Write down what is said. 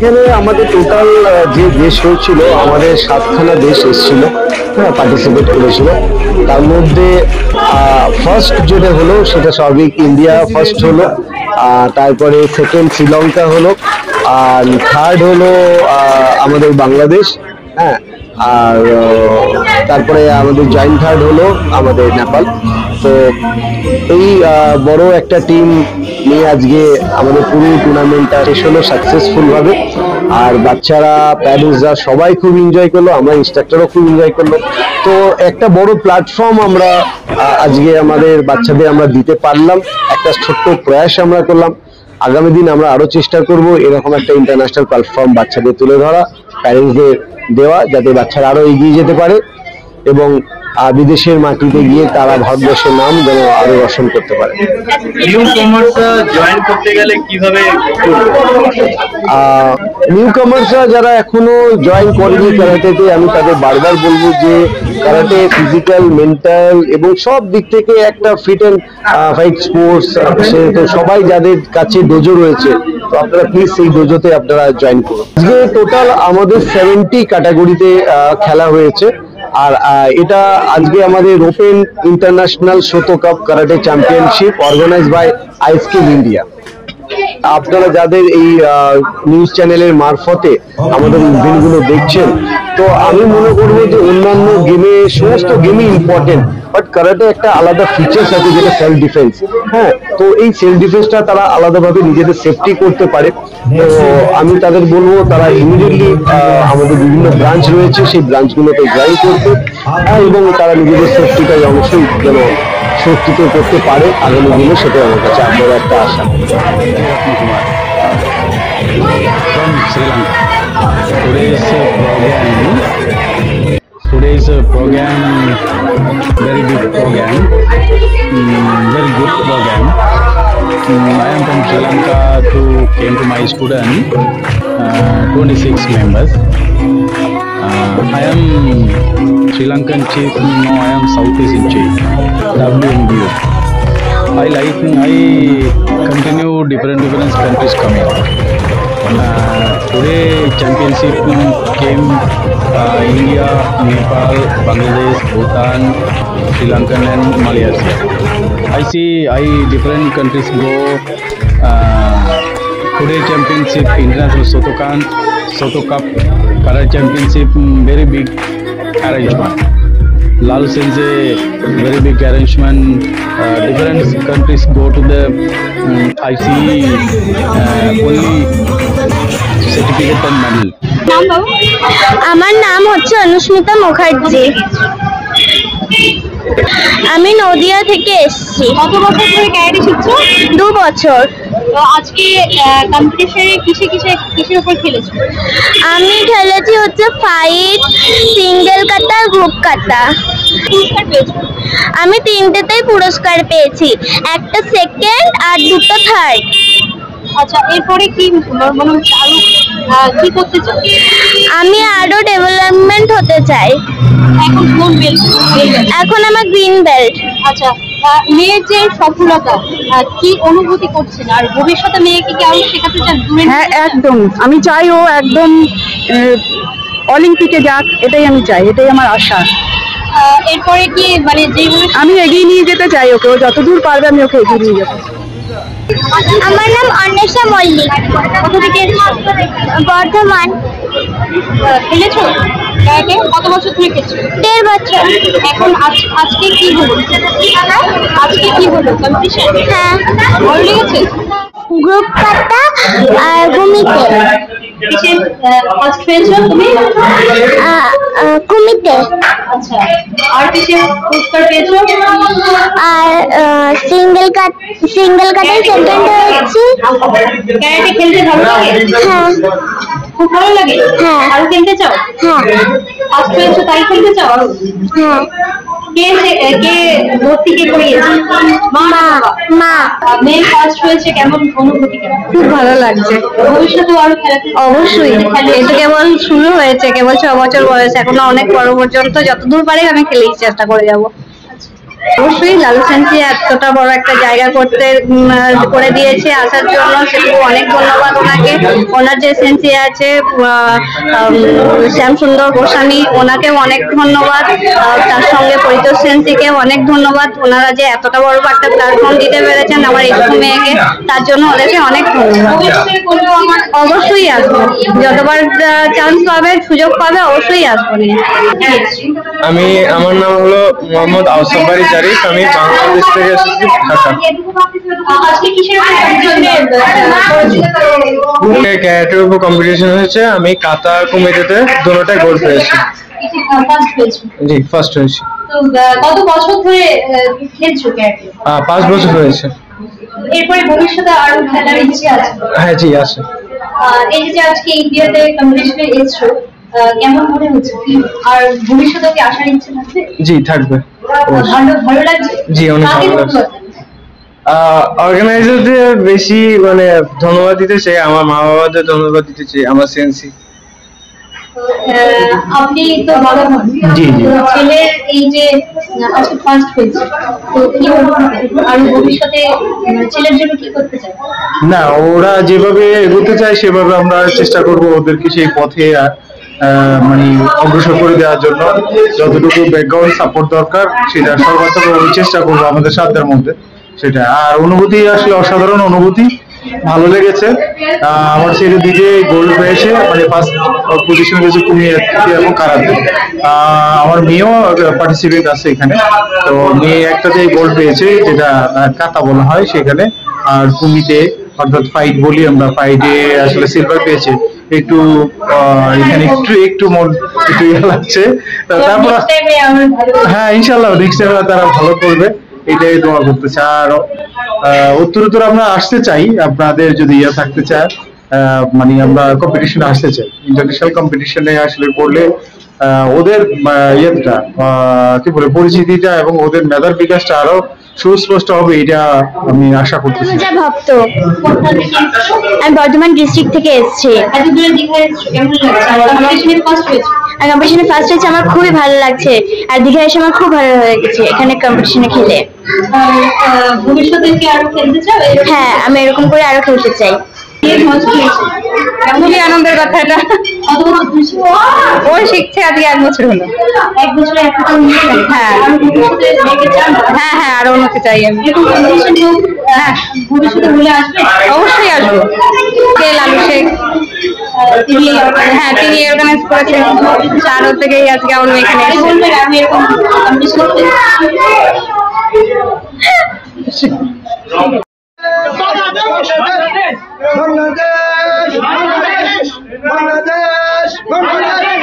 এখানে আমাদের টোটাল যে দেশ হয়েছিল, আমাদের 7খানা দেশ এসেছিল, হ্যাঁ, পার্টিসিপেট করেছিল। তার মধ্যে ফার্স্ট যেটা হলো সেটা স্বাভাবিক ইন্ডিয়া ফার্স্ট হলো, তারপরে সেকেন্ড শ্রীলঙ্কা হলো, আর থার্ড হলো আমাদের বাংলাদেশ, হ্যাঁ, আর তারপরে আমাদের জয়েন্ট থার্ড হলো আমাদের নেপাল। তো এই বড় একটা টিম নিয়ে আজকে আমাদের পুরো টুর্নামেন্টটা শেষ হলো সাকসেসফুল ভাবে। আর বাচ্চারা, প্যারেন্টসরা সবাই খুব এনজয় করলো, আমরা ইনস্ট্রাক্টরও খুব এনজয় করলো। তো একটা বড় প্ল্যাটফর্ম আমরা আজকে আমাদের বাচ্চাদের আমরা দিতে পারলাম, একটা ছোট্ট প্রয়াস আমরা করলাম। আগামী দিন আমরা আরো চেষ্টা করব এরকম একটা ইন্টারন্যাশনাল প্ল্যাটফর্ম বাচ্চাদের তুলে ধরা, প্যারেন্টসদের দেওয়া, যাতে বাচ্চারা আরো এগিয়ে যেতে পারে এবং বিদেশের মাটিতে গিয়ে তারা ভারতবর্ষের নাম যেন আরো রোশন করতে পারে। নিউ কামার্সরা যারা এখনো জয়েন করেনি ক্যারাটেতে, আমি তাদের বারবার বলবো যে ক্যারাটে ফিজিক্যাল, মেন্টাল এবং সব দিক থেকে একটা ফিট অ্যান্ড ফাইট স্পোর্টস। তো সবাই যাদের কাছে ডোজো রয়েছে, তো আপনারা প্লিজ সেই ডোজোতে আপনারা জয়েন করুন। আজকে টোটাল আমাদের 70 ক্যাটাগরিতে খেলা হয়েছে। আর এটা আজকে আমাদের open international Shoto cup karate championship organise by ISK India. আপনারা যাদের এই নিউজ চ্যানেলের মারফতে আমাদের ইভেন্টগুলো দেখছেন, তো আমি মনে করবো যে অন্যান্য গেমে, সমস্ত গেমই ইম্পর্টেন্ট, বাট কারাটে একটা আলাদা ফিচার্স আছে যেটা সেলফ ডিফেন্স। হ্যাঁ, তো এই সেলফ ডিফেন্সটা তারা আলাদাভাবে নিজেদের সেফটি করতে পারে। তো আমি তাদের বলবো তারা ইমিডিয়েটলি আমাদের বিভিন্ন ব্রাঞ্চ রয়েছে, সেই ব্রাঞ্চগুলোতে জয়েন করতে, এবং তারা নিজেদের সেফটিটা অবশ্যই যেন সুরক্ষিত করতে পারে আগামী দিনে, সেটাই আমার কাছে আপনার একটা আশা। Today's program, very big program, very good program. I am from Sri Lanka came to my student, 26 members. I am Sri Lankan chief, now I am South Asian chief, WMBU. I continue different countries coming. Today championship came India, Nepal, Bangladesh, Bhutan, Sri Lanka and Malaysia. I see different countries go. Today championship international Soto Cup Karate championship, very big arrangement. Lal Sense, very big arrangement. Different countries go to the I see only certificate and medal. আমার নাম হচ্ছে অনুস্মিতা মুখার্জি, আমি নদিয়া থেকে এসেছি। কত বছর ধরে karate শিখছো? 2 বছর। তো আজকে কম্পিটিশনে কিসের উপর খেলেছো? আমি খেলেছি হচ্ছে ফাইট, সিঙ্গেল কাটা, গ্রুপ কাটা। পুরস্কার পেয়েছো? আমি 3টেতেই পুরস্কার পেয়েছি, একটা সেকেন্ড আর 2টো থার্ড। আচ্ছা, এরপরে কি মনে হচ্ছে আরো কি করতে চাও? আমি আরো ডেভেলপমেন্ট হতে চাই। এখন কোন বেল্ট? এখন আমার গ্রিন বেল্ট। আচ্ছা, মেয়ের যে সফলতা, কি অনুভূতি করছেন, আর ভবিষ্যতে মেয়েকে কি আরো শেখাতে চান? হ্যাঁ, একদম আমি চাই ও একদম অলিম্পিকে যাক, এটাই আমি চাই, এটাই আমার আশা। এরপরে কি মানে যেভাবে আমি এগিয়ে নিয়ে যেতে চাই ওকে, ও যতদূর পারবে আমি ওকে এগিয়ে নিয়ে যাবো। আমার নাম অন্বেষা মল্লিক, কোথা থেকে? বর্ধমান। খেলেছো ক্যারাটে? কত বছর ধরে খেলছো? 1.5 বছর। এখন আজকে কি হলো? আজকে কি হলো কম্পিটিশন? হ্যাঁ, ভালো লেগেছে? গ্রুপ কাটা আর ভূমিতে। ফার্স্ট পেয়েছো তুমি? কুমিতে। আচ্ছা, আর কিসে পুরস্কার পেয়েছো? আর সিঙ্গেল কাটায় সেকেন্ড হয়েছি। ক্যারাটে খেলতে ভালো লাগে? হ্যাঁ। খুব ভালো লাগে? হ্যাঁ। আরো খেলতে চাও? হ্যাঁ। ফার্স্ট পেয়েছো তাই খেলতে চাও আরো? হ্যাঁ। কে ভর্তি কে করিয়েছে? মা। মেয়ে ফার্স্ট হয়েছে, কেমন অনুভূতি? খুব ভালো লাগছে। ভবিষ্যতে আরো খেলাতে? অবশ্যই, এটা কেবল শুরু হয়েছে, কেবল 6 বছর বয়স, এখনো অনেক বড় পর্যন্ত যতদূর পারি আমি খেলেই চেষ্টা করে যাবো। অবশ্যই লালু সেনসি এতটা বড় একটা জায়গা করে দিয়েছে আসার জন্য, সেটুকু অনেক ধন্যবাদ ওনাকে। ওনার যে সেন্সি আছে শ্যাম সুন্দর গোস্বামী, ওনাকেও অনেক ধন্যবাদ। তার সঙ্গে পরিতোষ সেনসিকেও অনেক ধন্যবাদ। ওনারা যে এতটা বড় একটা প্ল্যাটফর্ম দিতে পেরেছেন আমার একটু মেয়েকে, তার জন্য ওদেরকে অনেক ধন্যবাদ। অবশ্যই আসবো, যতবার চান্স পাবে, সুযোগ পাবে, অবশ্যই আসবো নিয়ে। আমার নাম হলো মোহাম্মদ আউসাফারি জারিফ, আমি বাংলাদেশ থেকে এসেছি ঢাকা। ক্যারাটের উপর কম্পিটিশন হয়েছে, আমি কাতা কুমিতেতে দুটোটাই গোল্ড পেয়েছি। জি, ফার্স্ট হয়েছি। কত বছর ধরে খেলছো ক্যারাটে? 5 বছর হয়েছে। এরপরে ভবিষ্যতে আরো খেলার ইচ্ছে আছে? হ্যাঁ জি আছে। এই যে আজকে ইন্ডিয়াতে কম্পিটিশনে এসছো, কেমন মনে হচ্ছে? আর ভবিষ্যতে কি আসার ইচ্ছে থাকবে? জি থাকবে। ভালো লাগছে? জি অনেক ভালো লাগছে। অর্গানাইজারদের বেশি মানে ধন্যবাদ দিতে চাই, আমার মা বাবাদের ধন্যবাদ দিতে চাই, আমার সেন্সি। আপনি তো বাবা হন, জি জি। ছেলের এই যে আজকে ফার্স্ট হয়েছে, তো কি আর ভবিষ্যতে ছেলের জন্য কি করতে চাই? না, ওরা যেভাবে এগোতে চায় সেভাবে আমরা চেষ্টা করব ওদেরকে সেই পথে মানে অগ্রসর করে দেওয়ার জন্য। যতটুকু ব্যাকগ্রাউন্ড সাপোর্ট দরকার সেটা সর্বাত্মক চেষ্টা করবো আমাদের সাধ্যের মধ্যে সেটা। আর অনুভূতি আসলে অসাধারণ অনুভূতি, ভালো লেগেছে। আমার ছেলে দিকে গোল্ড পেয়েছে, মানে ফার্স্ট পজিশন পেয়েছে কুমির এবং কারাতে। আমার মেয়েও পার্টিসিপেট আছে এখানে, তো মেয়ে একটাতে গোল্ড পেয়েছে যেটা কাতা বলা হয় সেখানে। আর কুমিতে অর্থাৎ ফাইট বলি আমরা, ফাইটে আসলে সিলভার পেয়েছে। একটু এখানে একটু মন একটু ইয়ে লাগছে, তারপর হ্যাঁ ইনশাল্লাহ নেক্সট টাইমে তারা ভালো করবে, এটাই দোয়া করতেছে। আর উত্তরোত্তর আমরা আসতে চাই, আপনাদের যদি ইয়ে থাকতে চায়, মানে আমরা কম্পিটিশনে আসতে চাই। ইন্টারন্যাশনাল কম্পিটিশনে আসলে করলে ওদের ইয়েটা কি বলে পরিচিতিটা এবং ওদের মেধার বিকাশটা আরো সুস্পষ্ট হবে, এটা আমি আশা করতেছি। যা ভক্ত, আমি বর্ধমান ডিস্ট্রিক্ট থেকে এসেছি। এত দূরে দীঘায় এসছো, কেমন লাগছে? আর কম্পিটিশনে ফার্স্ট হয়েছে? আর কম্পিটিশনে ফার্স্ট হয়েছে, আমার খুবই ভালো লাগছে। আর দীঘায় এসে আমার খুব ভালো হয়ে গেছে এখানে কম্পিটিশনে খেলে। ভবিষ্যতে কি আরো খেলতে চাও? হ্যাঁ, আমি এরকম করে আরো খেলতে চাই। খুবই আনন্দের কথা এটা। কত বছর খুশি? ও শিখছে আজকে 1 বছর হলো। 1 বছরে এতটা উন্নতি? হ্যাঁ। আর ভবিষ্যতে মেয়েকে চান? হ্যাঁ হ্যাঁ, আরো উন্নতি চাই আমি। এরকম কম্পিটিশন ভবিষ্যতে হলে আসবে? অবশ্যই আসবো। কে লালু শেখ, তিনি হ্যাঁ তিনি অর্গানাইজ করেছেন, তার থেকেই আজকে আমরা এখানে এসেছি। বলবেন আমি এরকম কম্পিটিশন করতে? বাংলাদেশ বাংলাদেশ বাংলাদেশ